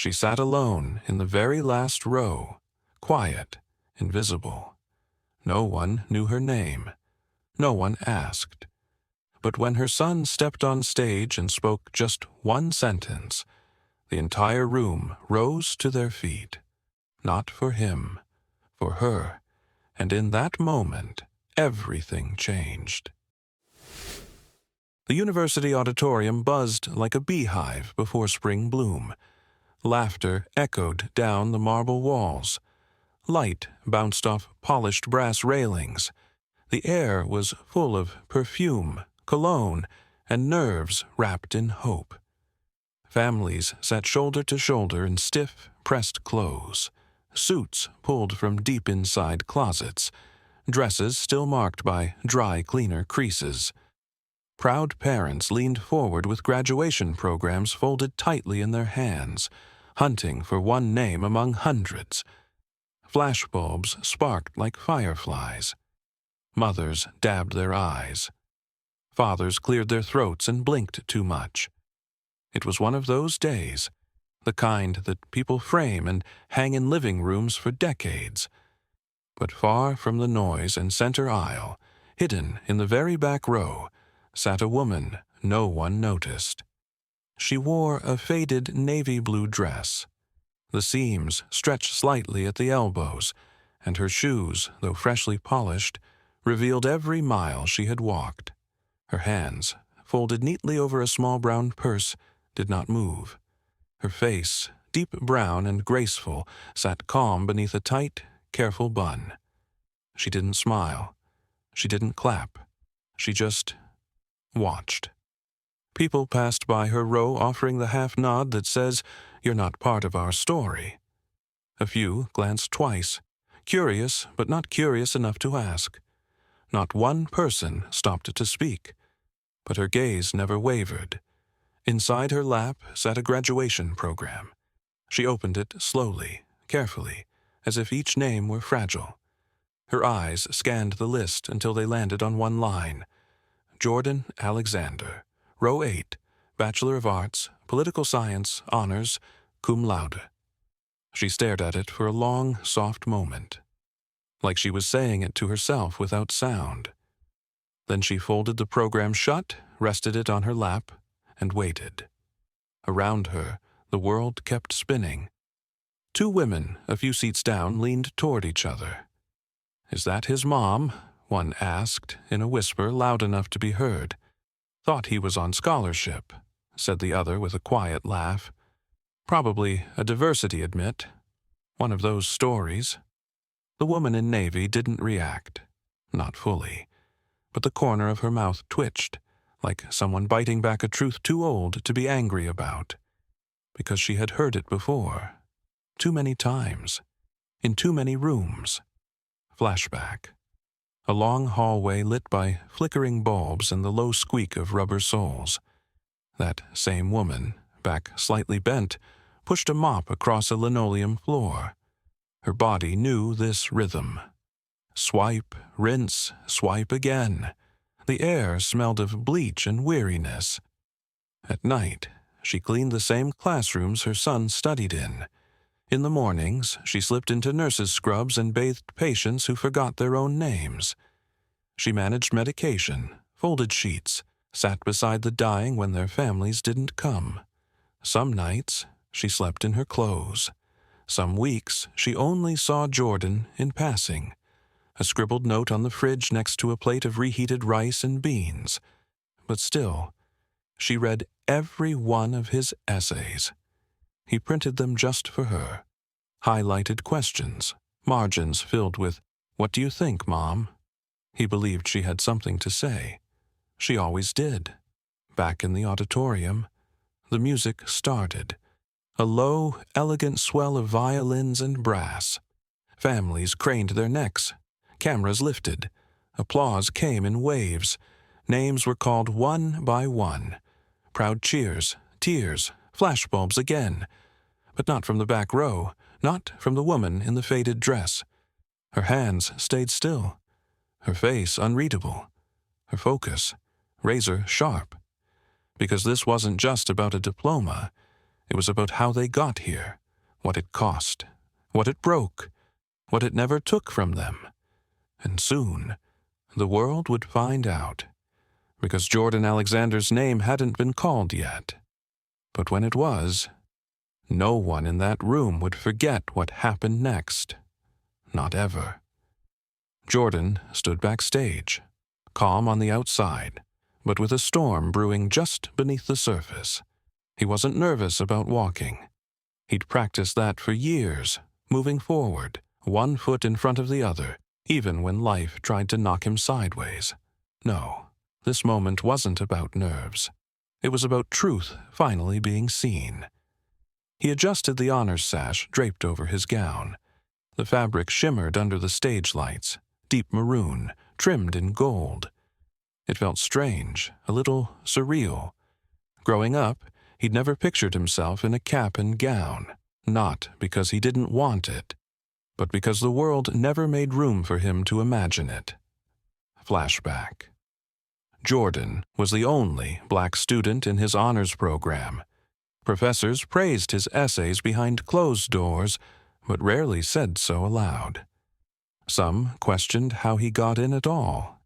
She sat alone in the very last row, quiet, invisible. No one knew her name. No one asked. But when her son stepped on stage and spoke just one sentence, the entire room rose to their feet. Not for him, for her. And in that moment, everything changed. The university auditorium buzzed like a beehive before spring bloom. Laughter echoed down the marble walls. Light bounced off polished brass railings. The air was full of perfume, cologne, and nerves wrapped in hope. Families sat shoulder to shoulder in stiff, pressed clothes, suits pulled from deep inside closets, dresses still marked by dry cleaner creases. Proud parents leaned forward with graduation programs folded tightly in their hands, hunting for one name among hundreds. Flashbulbs sparked like fireflies. Mothers dabbed their eyes. Fathers cleared their throats and blinked too much. It was one of those days, the kind that people frame and hang in living rooms for decades. But far from the noise and center aisle, hidden in the very back row, sat a woman no one noticed. She wore a faded navy blue dress. The seams stretched slightly at the elbows, and her shoes, though freshly polished, revealed every mile she had walked. Her hands, folded neatly over a small brown purse, did not move. Her face, deep brown and graceful, sat calm beneath a tight, careful bun. She didn't smile. She didn't clap. She just watched. People passed by her row offering the half nod that says, "You're not part of our story." A few glanced twice, curious but not curious enough to ask. Not one person stopped to speak, but her gaze never wavered. Inside her lap sat a graduation program. She opened it slowly, carefully, as if each name were fragile. Her eyes scanned the list until they landed on one line. Jordan Alexander, row 8, Bachelor of Arts, Political Science, Honors, cum laude. She stared at it for a long, soft moment, like she was saying it to herself without sound. Then she folded the program shut, rested it on her lap, and waited. Around her, the world kept spinning. Two women, a few seats down, leaned toward each other. "Is that his mom?" one asked, in a whisper loud enough to be heard. "Thought he was on scholarship," said the other with a quiet laugh. "Probably a diversity admit. One of those stories." The woman in navy didn't react. Not fully. But the corner of her mouth twitched, like someone biting back a truth too old to be angry about. Because she had heard it before. Too many times. In too many rooms. Flashback. A long hallway lit by flickering bulbs and the low squeak of rubber soles. That same woman, back slightly bent, pushed a mop across a linoleum floor. Her body knew this rhythm. Swipe, rinse, swipe again. The air smelled of bleach and weariness. At night, she cleaned the same classrooms her son studied in. In the mornings, she slipped into nurses' scrubs and bathed patients who forgot their own names. She managed medication, folded sheets, sat beside the dying when their families didn't come. Some nights, she slept in her clothes. Some weeks, she only saw Jordan in passing. A scribbled note on the fridge next to a plate of reheated rice and beans. But still, she read every one of his essays. He printed them just for her. Highlighted questions, margins filled with, "What do you think, Mom?" He believed she had something to say. She always did. Back in the auditorium, the music started. A low, elegant swell of violins and brass. Families craned their necks. Cameras lifted. Applause came in waves. Names were called one by one. Proud cheers, tears, flashbulbs again. But not from the back row, not from the woman in the faded dress. Her hands stayed still. Her face unreadable. Her focus razor sharp. Because this wasn't just about a diploma. It was about how they got here, what it cost, what it broke, what it never took from them. And soon, the world would find out, because Jordan Alexander's name hadn't been called yet. But when it was, no one in that room would forget what happened next. Not ever. Jordan stood backstage, calm on the outside, but with a storm brewing just beneath the surface. He wasn't nervous about walking. He'd practiced that for years, moving forward, one foot in front of the other, even when life tried to knock him sideways. No, this moment wasn't about nerves. It was about truth finally being seen. He adjusted the honors sash draped over his gown. The fabric shimmered under the stage lights, deep maroon, trimmed in gold. It felt strange, a little surreal. Growing up, he'd never pictured himself in a cap and gown, not because he didn't want it, but because the world never made room for him to imagine it. Flashback. Jordan was the only black student in his honors program. Professors praised his essays behind closed doors, but rarely said so aloud. Some questioned how he got in at all.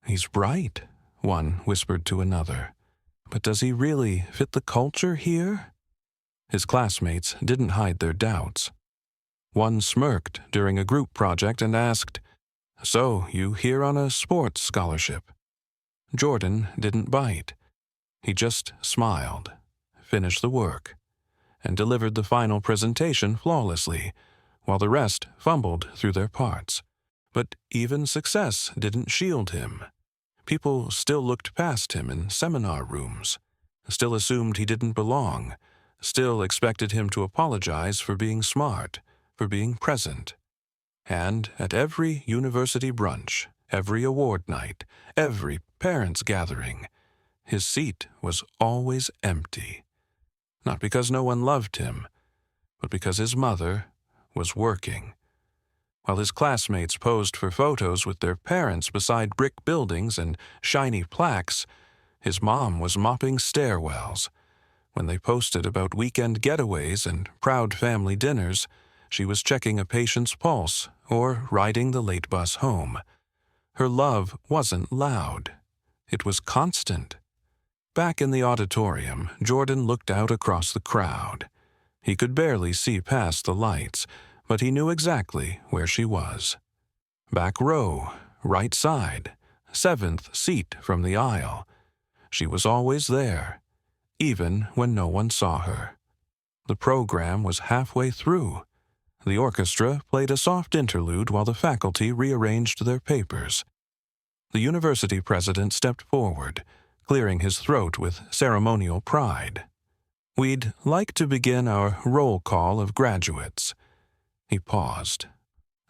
"He's bright," one whispered to another. "But does he really fit the culture here?" His classmates didn't hide their doubts. One smirked during a group project and asked, "So, you here on a sports scholarship?" Jordan didn't bite. He just smiled, finished the work, and delivered the final presentation flawlessly, while the rest fumbled through their parts. But even success didn't shield him. People still looked past him in seminar rooms, still assumed he didn't belong, still expected him to apologize for being smart, for being present. And at every university brunch, every award night, every parents' gathering, his seat was always empty. Not because no one loved him, but because his mother was working. While his classmates posed for photos with their parents beside brick buildings and shiny plaques, his mom was mopping stairwells. When they posted about weekend getaways and proud family dinners, she was checking a patient's pulse or riding the late bus home. Her love wasn't loud. It was constant. Back in the auditorium, Jordan looked out across the crowd. He could barely see past the lights, but he knew exactly where she was. Back row, right side, 7th seat from the aisle. She was always there, even when no one saw her. The program was halfway through. The orchestra played a soft interlude while the faculty rearranged their papers. The university president stepped forward, clearing his throat with ceremonial pride. "We'd like to begin our roll call of graduates." He paused.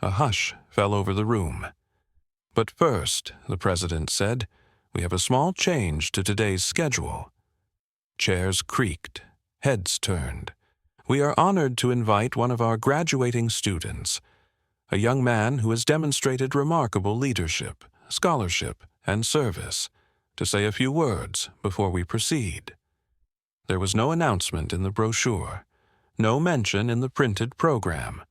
A hush fell over the room. "But first," the president said, "we have a small change to today's schedule." Chairs creaked, heads turned. "We are honored to invite one of our graduating students, a young man who has demonstrated remarkable leadership, scholarship, and service, to say a few words before we proceed." There was no announcement in the brochure, no mention in the printed program.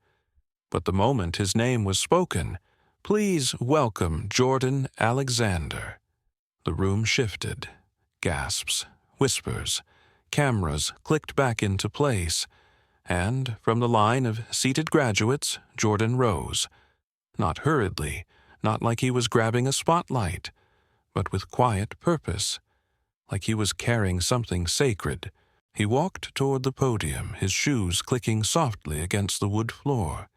But the moment his name was spoken, "Please welcome Jordan Alexander." The room shifted. Gasps, whispers, cameras clicked back into place, and from the line of seated graduates, Jordan rose. Not hurriedly, not like he was grabbing a spotlight, but with quiet purpose, like he was carrying something sacred. He walked toward the podium, his shoes clicking softly against the wood floor.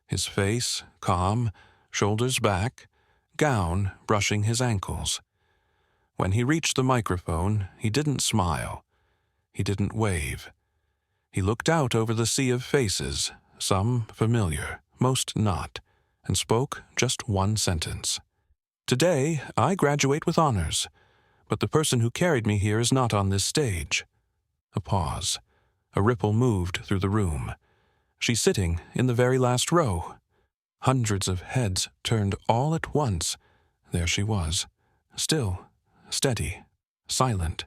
His face calm, shoulders back, gown brushing his ankles. When he reached the microphone, he didn't smile. He didn't wave. He looked out over the sea of faces, some familiar, most not, and spoke just one sentence. "Today, I graduate with honors, but the person who carried me here is not on this stage." A pause. A ripple moved through the room. "She's sitting in the very last row." Hundreds of heads turned all at once. There she was, still, steady, silent,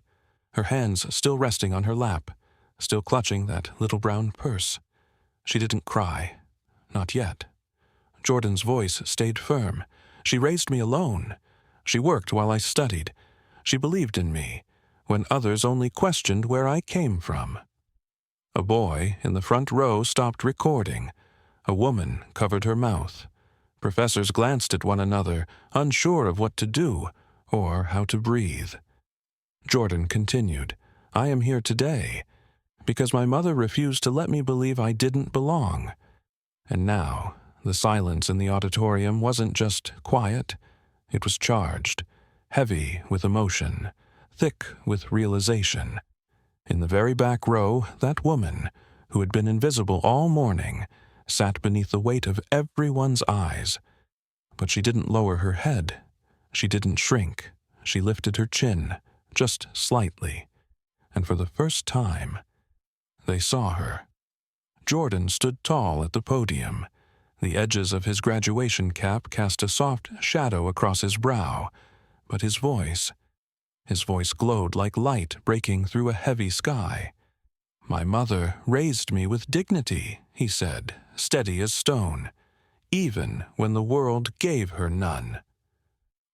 her hands still resting on her lap, still clutching that little brown purse. She didn't cry. Not yet. Jordan's voice stayed firm. She raised me alone. She worked while I studied. She believed in me, when others only questioned where I came from. A boy in the front row stopped recording. A woman covered her mouth. Professors glanced at one another, unsure of what to do or how to breathe. Jordan continued, "I am here today because my mother refused to let me believe I didn't belong." And now, the silence in the auditorium wasn't just quiet. It was charged, heavy with emotion, thick with realization. In the very back row, that woman, who had been invisible all morning, sat beneath the weight of everyone's eyes. But she didn't lower her head. She didn't shrink. She lifted her chin, just slightly. And for the first time, they saw her. Jordan stood tall at the podium. The edges of his graduation cap cast a soft shadow across his brow, but his voice glowed like light breaking through a heavy sky. "My mother raised me with dignity," he said, steady as stone, "even when the world gave her none."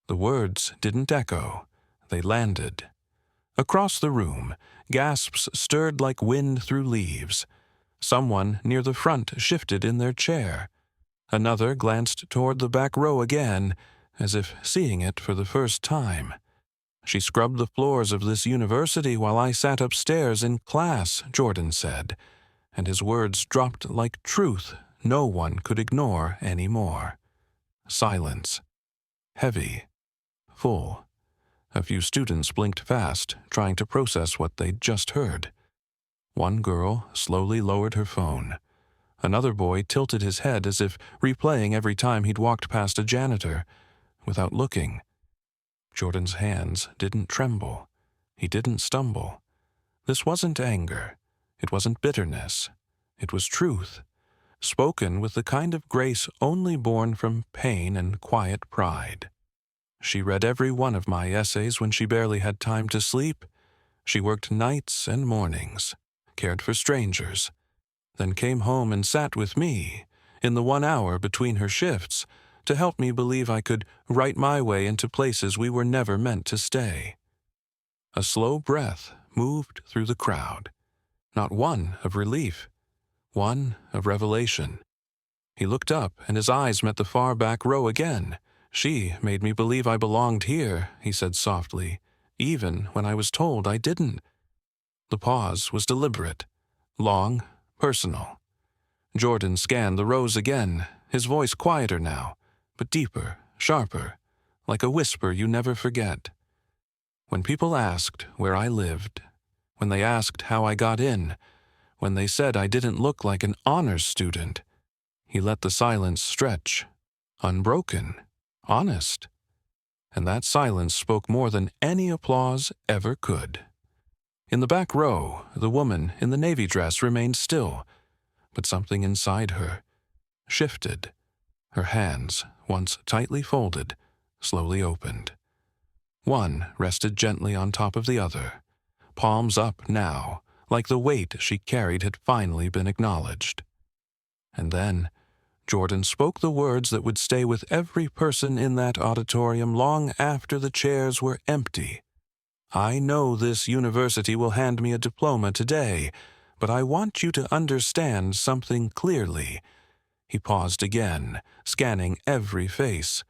The words didn't echo. They landed. Across the room, gasps stirred like wind through leaves. Someone near the front shifted in their chair. Another glanced toward the back row again, as if seeing it for the first time. "She scrubbed the floors of this university while I sat upstairs in class," Jordan said, and his words dropped like truth no one could ignore anymore. Silence. Heavy. Full. A few students blinked fast, trying to process what they'd just heard. One girl slowly lowered her phone. Another boy tilted his head as if replaying every time he'd walked past a janitor, without looking. Jordan's hands didn't tremble. He didn't stumble. This wasn't anger. It wasn't bitterness. It was truth, spoken with the kind of grace only born from pain and quiet pride. She read every one of my essays when she barely had time to sleep. She worked nights and mornings, cared for strangers, then came home and sat with me, in the 1 hour between her shifts, to help me believe I could write my way into places we were never meant to stay. A slow breath moved through the crowd, not one of relief, one of revelation. He looked up, and his eyes met the far back row again. "She made me believe I belonged here," he said softly, "even when I was told I didn't." The pause was deliberate, long, personal. Jordan scanned the rows again, his voice quieter now, but deeper, sharper, like a whisper you never forget. "When people asked where I lived, when they asked how I got in, when they said I didn't look like an honors student," he let the silence stretch, unbroken, honest. And that silence spoke more than any applause ever could. In the back row, the woman in the navy dress remained still, but something inside her shifted. Her hands, once tightly folded, slowly opened. One rested gently on top of the other, palms up now, like the weight she carried had finally been acknowledged. And then Jordan spoke the words that would stay with every person in that auditorium long after the chairs were empty. "I know this university will hand me a diploma today, but I want you to understand something clearly." He paused again, scanning every face.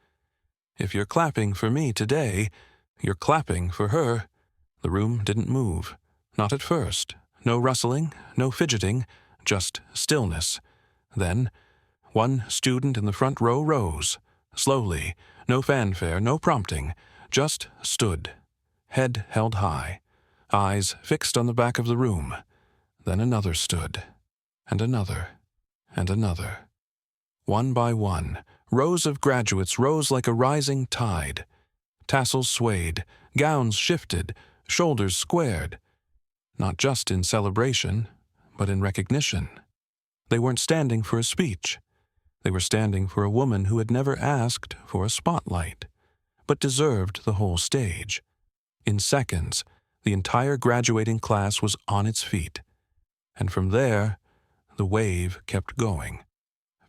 "If you're clapping for me today, you're clapping for her." The room didn't move. Not at first. No rustling, no fidgeting, just stillness. Then, one student in the front row rose, slowly, no fanfare, no prompting, just stood, head held high, eyes fixed on the back of the room. Then another stood, and another, and another. One by one, rows of graduates rose like a rising tide. Tassels swayed, gowns shifted, shoulders squared. Not just in celebration, but in recognition. They weren't standing for a speech. They were standing for a woman who had never asked for a spotlight, but deserved the whole stage. In seconds, the entire graduating class was on its feet. And from there, the wave kept going.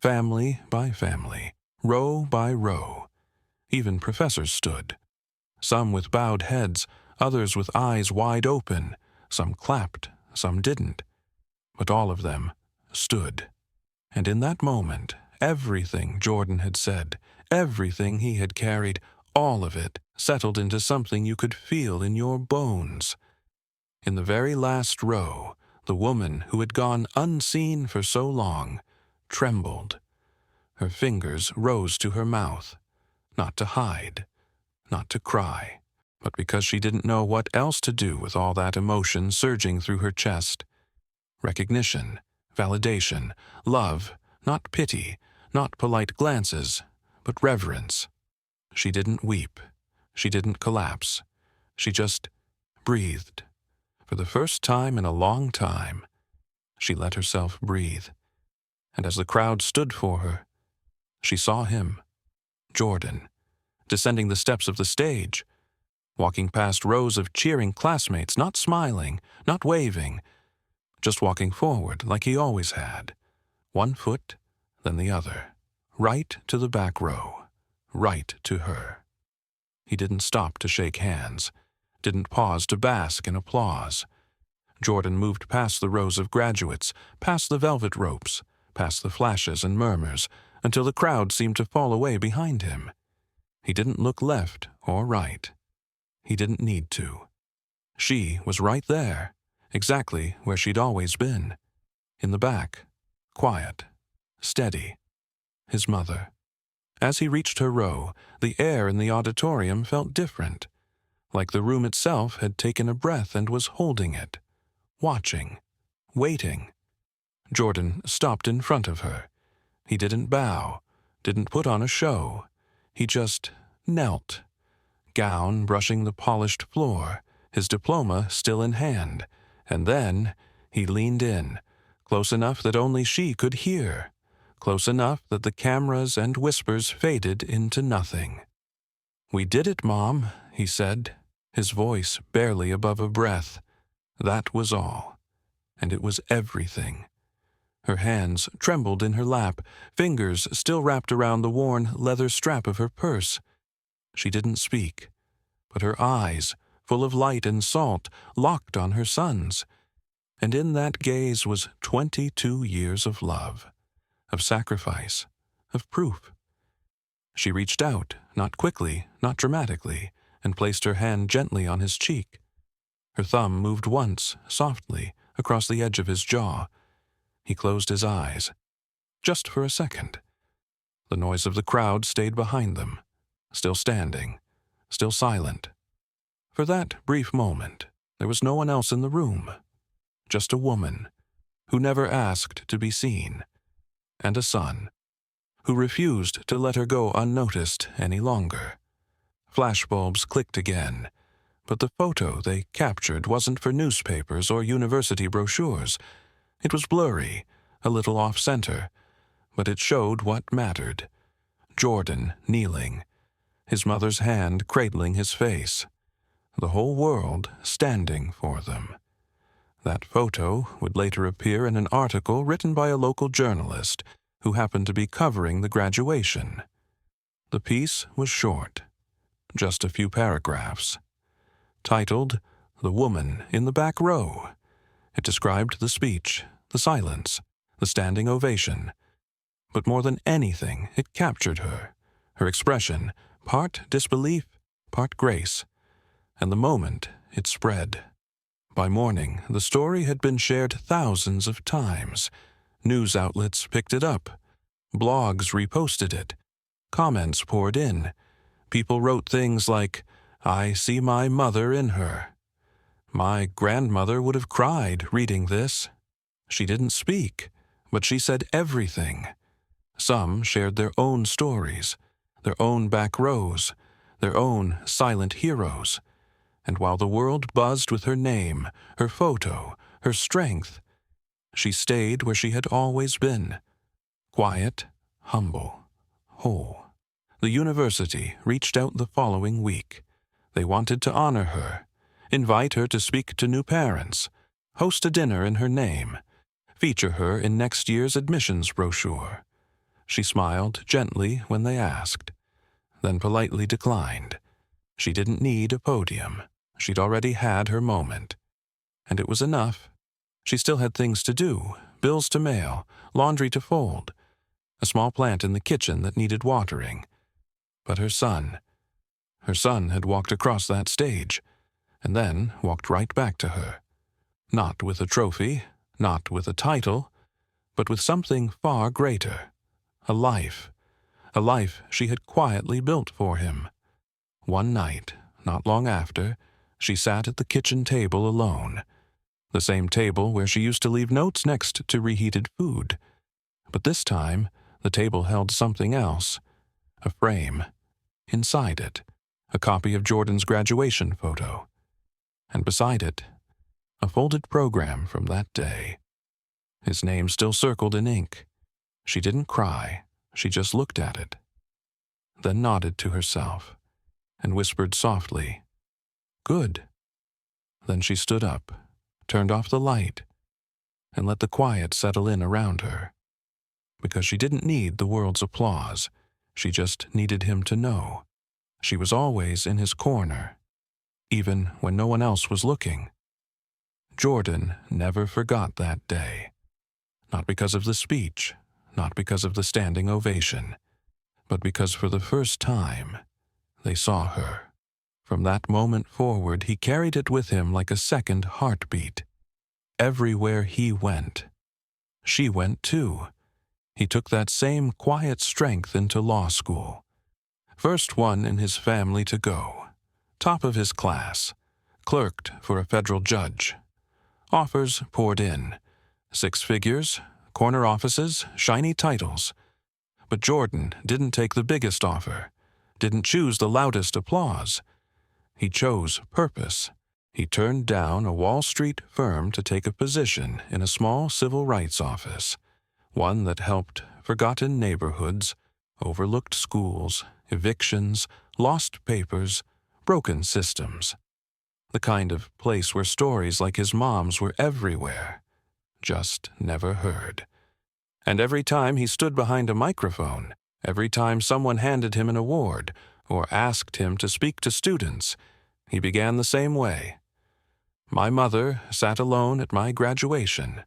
Family by family, row by row. Even professors stood. Some with bowed heads, others with eyes wide open. Some clapped, some didn't. But all of them stood. And in that moment, everything Jordan had said, everything he had carried, all of it settled into something you could feel in your bones. In the very last row, the woman who had gone unseen for so long trembled. Her fingers rose to her mouth, not to hide, not to cry, but because she didn't know what else to do with all that emotion surging through her chest. Recognition, validation, love, not pity, not polite glances, but reverence. She didn't weep. She didn't collapse. She just breathed. For the first time in a long time, she let herself breathe. And as the crowd stood for her, she saw him, Jordan, descending the steps of the stage, walking past rows of cheering classmates, not smiling, not waving, just walking forward like he always had, one foot, then the other, right to the back row, right to her. He didn't stop to shake hands, didn't pause to bask in applause. Jordan moved past the rows of graduates, past the velvet ropes, past the flashes and murmurs, until the crowd seemed to fall away behind him. He didn't look left or right. He didn't need to. She was right there, exactly where she'd always been, in the back, quiet, steady, his mother. As he reached her row, the air in the auditorium felt different, like the room itself had taken a breath and was holding it, watching, waiting. Jordan stopped in front of her. He didn't bow, didn't put on a show. He just knelt, gown brushing the polished floor, his diploma still in hand, and then he leaned in, close enough that only she could hear, close enough that the cameras and whispers faded into nothing. "We did it, Mom," he said, his voice barely above a breath. That was all, and it was everything. Her hands trembled in her lap, fingers still wrapped around the worn leather strap of her purse. She didn't speak, but her eyes, full of light and salt, locked on her son's. And in that gaze was 22 years of love, of sacrifice, of proof. She reached out, not quickly, not dramatically, and placed her hand gently on his cheek. Her thumb moved once, softly, across the edge of his jaw. He closed his eyes, just for a second. The noise of the crowd stayed behind them, still standing, still silent. For that brief moment, there was no one else in the room, just a woman who never asked to be seen, and a son who refused to let her go unnoticed any longer. Flashbulbs clicked again, but the photo they captured wasn't for newspapers or university brochures. It was blurry, a little off-center, but it showed what mattered. Jordan kneeling, his mother's hand cradling his face, the whole world standing for them. That photo would later appear in an article written by a local journalist who happened to be covering the graduation. The piece was short, just a few paragraphs. Titled, "The Woman in the Back Row." It described the speech, the silence, the standing ovation. But more than anything, it captured her, her expression, part disbelief, part grace. And the moment it spread. By morning, the story had been shared thousands of times. News outlets picked it up. Blogs reposted it. Comments poured in. People wrote things like, "I see my mother in her." "My grandmother would have cried reading this." She didn't speak, but she said everything. Some shared their own stories, their own back rows, their own silent heroes. And while the world buzzed with her name, her photo, her strength, she stayed where she had always been, quiet, humble, whole. The university reached out the following week. They wanted to honor her, invite her to speak to new parents, host a dinner in her name, feature her in next year's admissions brochure. She smiled gently when they asked, then politely declined. She didn't need a podium. She'd already had her moment. And it was enough. She still had things to do, bills to mail, laundry to fold, a small plant in the kitchen that needed watering. But her son had walked across that stage, and then walked right back to her. Not with a trophy, not with a title, but with something far greater. A life she had quietly built for him. One night, not long after, she sat at the kitchen table alone, the same table where she used to leave notes next to reheated food. But this time, the table held something else, a frame. Inside it, a copy of Jordan's graduation photo. And beside it, a folded program from that day. His name still circled in ink. She didn't cry, she just looked at it, then nodded to herself, and whispered softly, "Good." Then she stood up, turned off the light, and let the quiet settle in around her. Because she didn't need the world's applause, she just needed him to know. She was always in his corner, even when no one else was looking. Jordan never forgot that day. Not because of the speech, not because of the standing ovation, but because for the first time, they saw her. From that moment forward, he carried it with him like a second heartbeat. Everywhere he went, she went too. He took that same quiet strength into law school. First one in his family to go. Top of his class. Clerked for a federal judge. Offers poured in. 6 figures, corner offices, shiny titles. But Jordan didn't take the biggest offer, didn't choose the loudest applause. He chose purpose. He turned down a Wall Street firm to take a position in a small civil rights office, one that helped forgotten neighborhoods, overlooked schools, evictions, lost papers, broken systems. The kind of place where stories like his mom's were everywhere, just never heard. And every time he stood behind a microphone, every time someone handed him an award or asked him to speak to students, he began the same way. My mother sat alone at my graduation,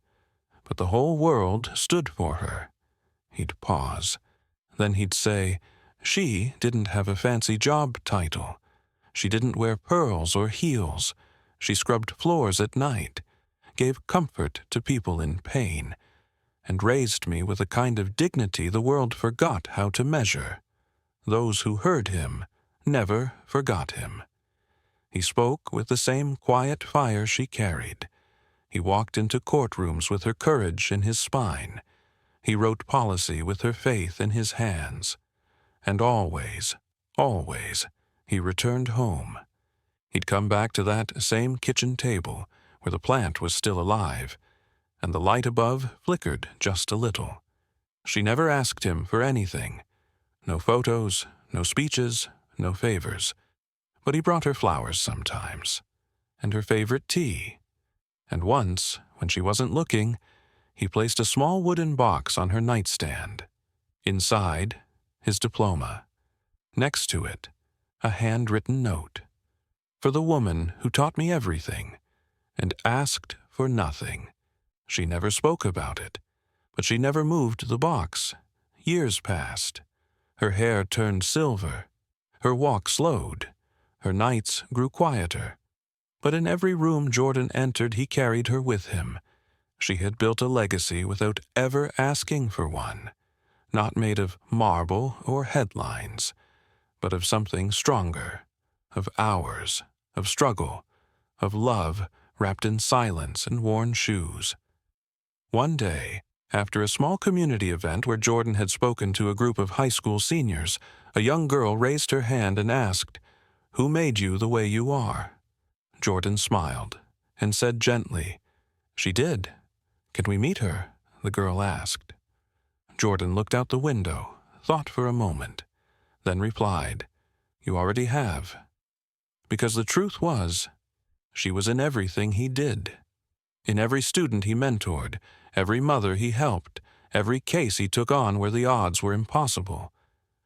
but the whole world stood for her. He'd pause. Then he'd say, she didn't have a fancy job title. She didn't wear pearls or heels. She scrubbed floors at night, gave comfort to people in pain, and raised me with a kind of dignity the world forgot how to measure. Those who heard him never forgot him. He spoke with the same quiet fire she carried. He walked into courtrooms with her courage in his spine. He wrote policy with her faith in his hands. And always, he returned home. He'd come back to that same kitchen table where the plant was still alive, and the light above flickered just a little. She never asked him for anything. No photos, no speeches, no favors. But he brought her flowers sometimes, and her favorite tea. And once, when she wasn't looking, he placed a small wooden box on her nightstand. Inside, his diploma. Next to it, a handwritten note. For the woman who taught me everything, and asked for nothing. She never spoke about it, but she never moved the box. Years passed. Her hair turned silver. Her walk slowed. Her nights grew quieter. But in every room Jordan entered, he carried her with him. She had built a legacy without ever asking for one, not made of marble or headlines, but of something stronger, of hours, of struggle, of love wrapped in silence and worn shoes. One day, after a small community event where Jordan had spoken to a group of high school seniors, a young girl raised her hand and asked, "Who made you the way you are?" Jordan smiled and said gently, "She did. Can we meet her?" the girl asked. Jordan looked out the window, thought for a moment, then replied, "You already have." Because the truth was, she was in everything he did, in every student he mentored, every mother he helped, every case he took on where the odds were impossible.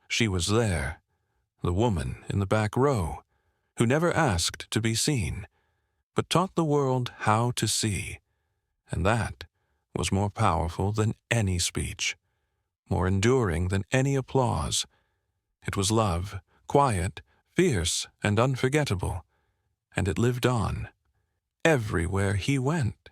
She was there, the woman in the back row, who never asked to be seen, but taught the world how to see. And that was more powerful than any speech, more enduring than any applause. It was love, quiet, fierce, and unforgettable, and it lived on, everywhere he went.